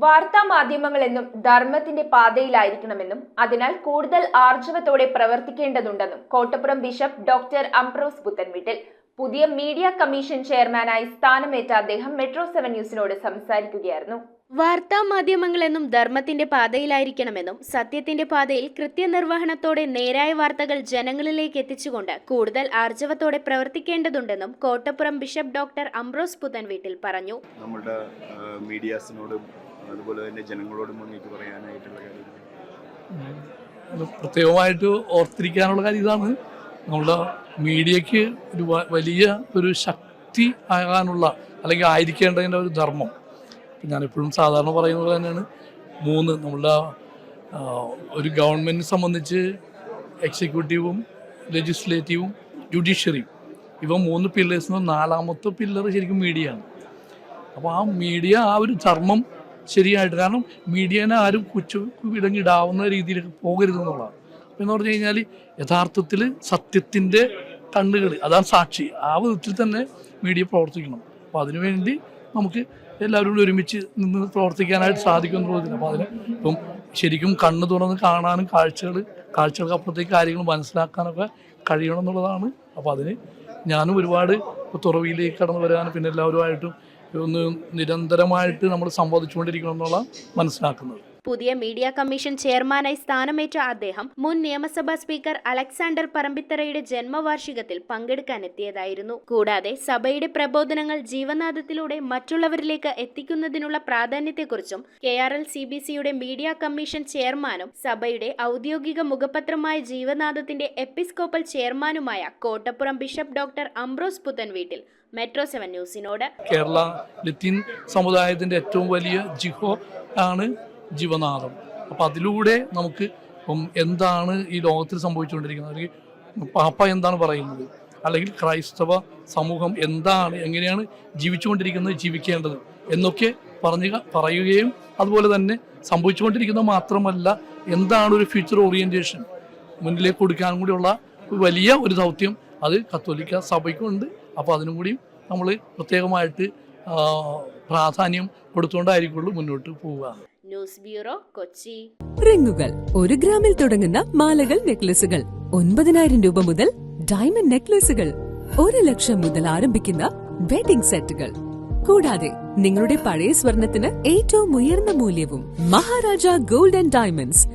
വാർത്താ മാധ്യമങ്ങളെന്നും ധർമ്മത്തിന്റെ പാതയിലായിരിക്കണമെന്നും അതിനാൽ കൂടുതൽ ആർജവത്തോടെ പ്രവർത്തിക്കേണ്ടതുണ്ടെന്നും കോട്ടപ്പുറം ബിഷപ്പ് ഡോക്ടർ അംബ്രോസ് പുത്തൻവീട്ടിൽ പുതിയ മീഡിയ കമ്മീഷൻ ചെയർമാനായി സ്ഥാനമേറ്റ അദ്ദേഹം മെട്രോ 7 ന്യൂസിനോട് സംസാരിക്കുകയായിരുന്നു. വാർത്താ മാധ്യമങ്ങളെന്നും ധർമ്മത്തിന്റെ പാതയിലായിരിക്കണമെന്നും സത്യത്തിന്റെ പാതയിൽ കൃത്യനിർവഹണത്തോടെ നേരായ വാർത്തകൾ ജനങ്ങളിലേക്ക് എത്തിച്ചുകൊണ്ട് കൂടുതൽ ആർജവത്തോടെ പ്രവർത്തിക്കേണ്ടതുണ്ടെന്നും കോട്ടപ്പുറം ബിഷപ്പ് ഡോക്ടർ അംബ്രോസ് പുത്തൻവീട്ടിൽ പറഞ്ഞു. നമ്മുടെ മീഡിയാസിനോടും അതുപോലെ തന്നെ ജനങ്ങളോടും എനിക്ക് പറയാനായിട്ടുള്ള കാര്യം പ്രത്യേകമായിട്ട് ഓർത്തിരിക്കാനുള്ള കാര്യം ഇതാണ്. നമ്മുടെ മീഡിയയ്ക്ക് ഒരു വലിയ ഒരു ശക്തി ആകാനുള്ള അല്ലെങ്കിൽ ആയിരിക്കേണ്ടതിൻ്റെ ഒരു ധർമ്മം. ഞാനെപ്പോഴും സാധാരണ പറയുന്നത് തന്നെയാണ് നമ്മളുടെ ഒരു ഗവൺമെൻറ്റിനെ സംബന്ധിച്ച് എക്സിക്യൂട്ടീവും ലെജിസ്ലേറ്റീവും ജുഡീഷ്യറിയും ഇവ 3 പില്ലേഴ്സിന് 4ാമത്തെ പില്ലർ ശരിക്കും മീഡിയയാണ്. അപ്പോൾ ആ മീഡിയ ആ ഒരു ധർമ്മം ശരിയായിട്ട്, കാരണം മീഡിയനെ ആരും വിടങ്ങിടാവുന്ന രീതിയിലേക്ക് പോകരുതെന്നുള്ളതാണ്. അപ്പോൾ എന്ന് പറഞ്ഞു കഴിഞ്ഞാൽ യഥാർത്ഥത്തിൽ സത്യത്തിൻ്റെ കണ്ണുകൾ അതാണ് സാക്ഷി. ആ വിധത്തിൽ തന്നെ മീഡിയ പ്രവർത്തിക്കണം. അപ്പോൾ അതിനുവേണ്ടി നമുക്ക് എല്ലാവരും ഒരുമിച്ച് നിന്ന് പ്രവർത്തിക്കാനായിട്ട് സാധിക്കുമെന്നുള്ളതിന്. അപ്പോൾ അതിന് ഇപ്പം ശരിക്കും കണ്ണ് തുറന്ന് കാണാനും കാഴ്ചകൾക്ക് അപ്പുറത്തേക്ക് കാര്യങ്ങൾ മനസ്സിലാക്കാനൊക്കെ കഴിയണം എന്നുള്ളതാണ്. അപ്പോൾ അതിന് ഞാനും ഒരുപാട് തുറവിയിലേക്ക് കടന്നു വരാനും പിന്നെ എല്ലാവരുമായിട്ടും ഒന്ന് നിരന്തരമായിട്ട് നമ്മൾ സംവാദിച്ചുകൊണ്ടിരിക്കണം എന്നുള്ള മനസ്സിലാക്കുന്നത്. പുതിയ മീഡിയ കമ്മീഷൻ ചെയർമാനായി സ്ഥാനമേറ്റ അദ്ദേഹം മുൻ നിയമസഭാ സ്പീക്കർ അലക്സാണ്ടർ പറമ്പിത്തറയുടെ ജന്മവാർഷികത്തിൽ പങ്കെടുക്കാനെത്തിയതായിരുന്നു. കൂടാതെ സഭയുടെ പ്രബോധനങ്ങൾ ജീവനാദത്തിലൂടെ മറ്റുള്ളവരിലേക്ക് എത്തിക്കുന്നതിനുള്ള പ്രാധാന്യത്തെക്കുറിച്ചും KRLCBCയുടെ മീഡിയ കമ്മീഷൻ ചെയർമാനും സഭയുടെ ഔദ്യോഗിക മുഖപത്രമായ ജീവനാദത്തിന്റെ എപ്പിസ്കോപ്പൽ ചെയർമാനുമായ കോട്ടപ്പുറം ബിഷപ്പ് ഡോക്ടർ അംബ്രോസ് പുത്തൻവീട്ടിൽ മെട്രോ 7 ന്യൂസിനോട്. കേരള ലത്തീൻ സമുദായത്തിന്റെ ഏറ്റവും വലിയ ജിഹോ ആണ് ജീവനാദം. അപ്പോൾ അതിലൂടെ നമുക്ക് എന്താണ് ഈ ലോകത്തിൽ സംഭവിച്ചുകൊണ്ടിരിക്കുന്നത്, അല്ലെങ്കിൽ പാപ്പ എന്താണ് പറയുന്നത്, അല്ലെങ്കിൽ ക്രൈസ്തവ സമൂഹം എങ്ങനെയാണ് ജീവിച്ചുകൊണ്ടിരിക്കുന്നത്, ജീവിക്കേണ്ടത് എന്നൊക്കെ പറയുകയും അതുപോലെ തന്നെ സംഭവിച്ചുകൊണ്ടിരിക്കുന്നത് മാത്രമല്ല എന്താണ് ഒരു ഫ്യൂച്ചർ ഓറിയന്റേഷൻ മുന്നിലേക്ക് കൊടുക്കാനും കൂടിയുള്ള വലിയ ഒരു ദൗത്യം അത് കത്തോലിക്ക സഭയ്ക്കുണ്ട്. അപ്പോൾ അതിനും കൂടിയും നമ്മൾ പ്രത്യേകമായിട്ട് പ്രാധാന്യം കൊടുത്തുകൊണ്ടായിരിക്കുള്ളൂ മുന്നോട്ട് പോവുക. News bureau, Kochi. റിങ്ങുകൾ 1 ഗ്രാമിൽ തുടങ്ങുന്ന മാലകൾ, നെക്ലസുകൾ 9,000 രൂപ മുതൽ ഡയമണ്ട് നെക്ലസുകൾ 1 ലക്ഷം മുതൽ ആരംഭിക്കുന്ന വെഡിംഗ് സെറ്റുകൾ. കൂടാതെ നിങ്ങളുടെ പഴയ സ്വർണത്തിന് ഏറ്റവും ഉയർന്ന മൂല്യവും മഹാരാജ ഗോൾഡ് ആൻഡ് ഡയമണ്ട്സ്